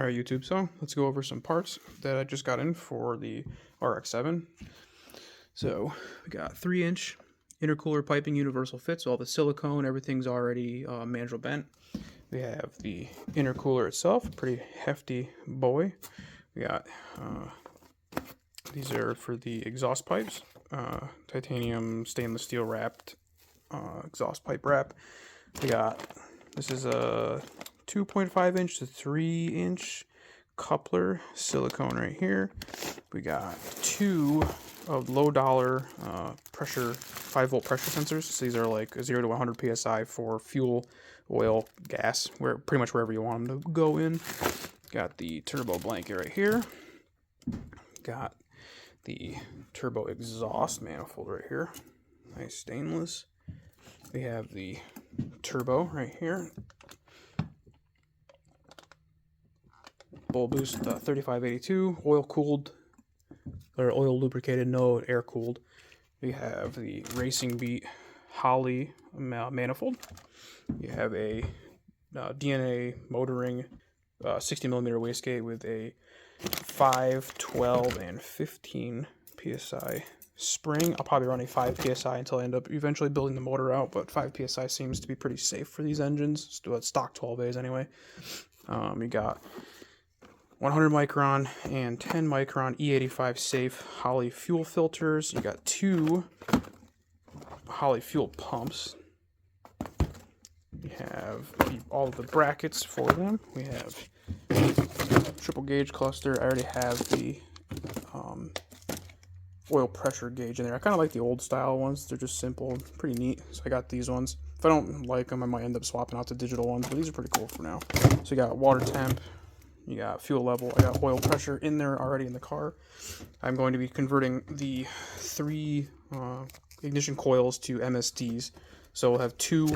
Alright YouTube, so let's go over some parts that I just got in for the RX-7. So we got 3-inch intercooler piping universal fit, so all the silicone, everything's already mandrel bent. We have the intercooler itself, pretty hefty boy. We got, these are for the exhaust pipes, titanium stainless steel wrapped exhaust pipe wrap. We got, this is a 2.5 inch to 3 inch coupler silicone right here. We got 2 of low dollar pressure 5-volt pressure sensors. So these are like 0 to 100 psi for fuel, oil, gas, where pretty much wherever you want them to go in. Got the turbo blanket right here. Got the turbo exhaust manifold right here. Nice stainless. We have the turbo right here. Bull boost 3582, oil cooled or oil lubricated, no air cooled. We have the Racing Beat Holley manifold. You have a DNA motoring 60mm wastegate with a 5, 12, and 15 psi spring. I'll probably run a 5 psi until I end up eventually building the motor out, but 5 psi seems to be pretty safe for these engines. It's stock 12As anyway. You got 100 micron and 10 micron E-85 safe Holley fuel filters. You got 2 Holley fuel pumps. We have all of the brackets for them. We have triple gauge cluster. I already have the oil pressure gauge in there. I kind of like the old style ones. They're just simple, pretty neat. So I got these ones. If I don't like them, I might end up swapping out the digital ones, but these are pretty cool for now. So you got water temp. You got fuel level. I got oil pressure in there already in the car. I'm going to be converting the 3 ignition coils to MSDs. So we'll have 2.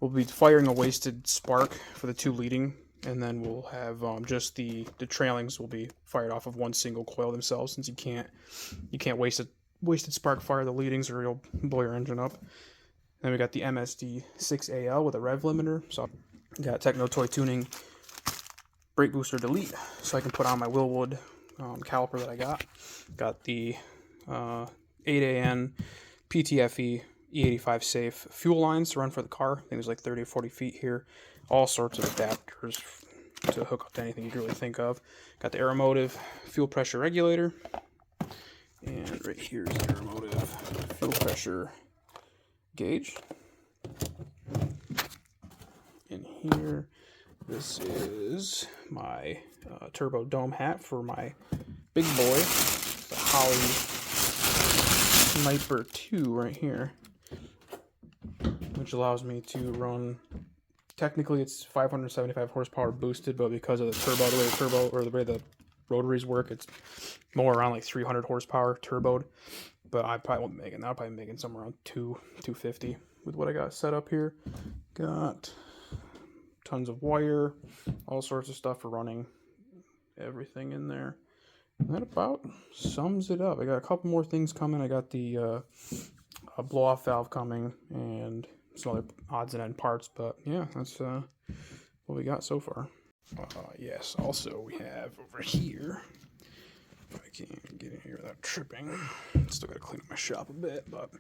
We'll be firing a wasted spark for the 2 leading, and then we'll have just the trailings will be fired off of one single coil themselves, since you can't wasted spark fire the leadings or you'll blow your engine up. Then we got the MSD 6AL with a rev limiter. So we got Techno Toy Tuning brake booster delete, so I can put on my Willwood caliper that I got. Got the 8AN PTFE E-85 safe fuel lines to run for the car. I think there's like 30 or 40 feet here. All sorts of adapters to hook up to anything you can really think of. Got the Aeromotive fuel pressure regulator. And right here is the Aeromotive fuel pressure gauge. In here, this is my turbo dome hat for my big boy, the Holley Sniper 2 right here, which allows me to run, technically it's 575 horsepower boosted, but because of the way the rotaries work, it's more around like 300 horsepower turboed. But I probably won't make it. I'll probably make it somewhere around 250 with what I got set up here. Got tons of wire, all sorts of stuff for running everything in there. And that about sums it up. I got a couple more things coming. I got the blow-off valve coming and some other odds and end parts, but yeah, that's what we got so far. Yes, also we have over here, if I can get in here without tripping, still gotta clean up my shop a bit, but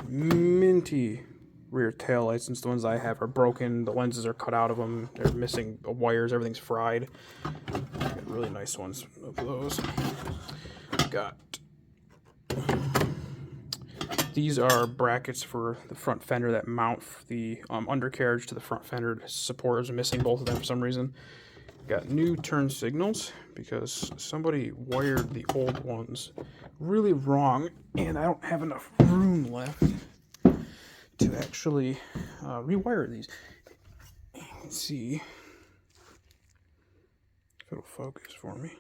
minty rear tail lights. Since the ones I have are broken, the lenses are cut out of them, they're missing wires, everything's fried. Got really nice ones of those. Got these are brackets for the front fender that mount the undercarriage to the front fender. Supporters are missing both of them for some reason. Got new turn signals because somebody wired the old ones really wrong, and I don't have enough room left to actually rewire these. Let's see if it'll focus for me.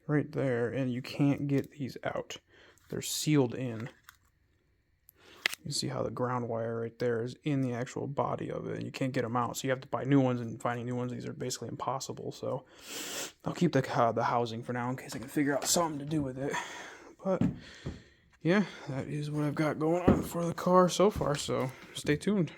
Right there, and you can't get these out. They're sealed in. You see how the ground wire right there is in the actual body of it, and you can't get them out. So you have to buy new ones, and finding new ones, these are basically impossible. So I'll keep the housing for now in case I can figure out something to do with it. But yeah, that is what I've got going on for the car so far, so stay tuned.